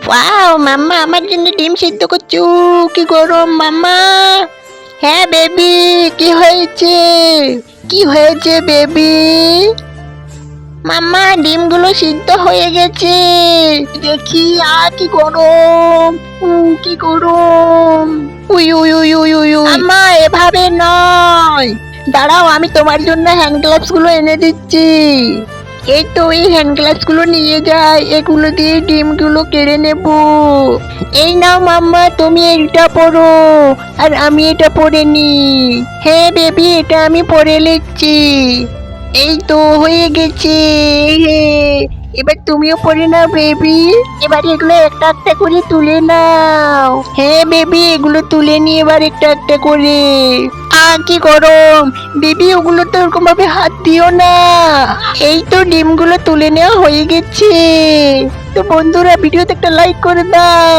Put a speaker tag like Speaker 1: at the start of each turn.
Speaker 1: Wow মাম্মা, আমার জন্য ডিম সিদ্ধ করছো? কি গরম মাম্মা। হ্যাঁ বেবি, কি হয়েছে? কি হয়েছে বেবি? মাম্মা, ডিমগুলো সিদ্ধ হয়ে গেছে। দেখি। কি গরম। কি গরম। We we we we we we. আম্মা, এভাবে নয়। দাঁড়াও, আমি তোমার জন্য হ্যান্ড গ্লাভস গুলো এনে দিচ্ছি। এই তো, এই হ্যান্ড গ্লাভস গুলো নিয়ে যাই, এগুলো দিয়ে ডিমগুলো কেড়ে নেব। এই নাও মাম্মা, তুমি এটা পরো আর আমি এটা পরে নি। হ্যাঁ বেবি, এটা আমি পরে নিচ্ছি। এই তো হয়ে গেছে। এবার তুমিও পরে নাও বেবি। এবার এগুলো একটা একটা করে তুলে নাও। হ্যাঁ বেবি, এগুলো তুলে নিয়ে এবার একটা একটা করে। কি গরম। বেবি, ওগুলো তো ওরকম ভাবে হাত দিও না। এই তো ডিমগুলো তুলে নেওয়া হয়ে গেছে। তো বন্ধুরা, ভিডিওতে একটা লাইক করে দাও।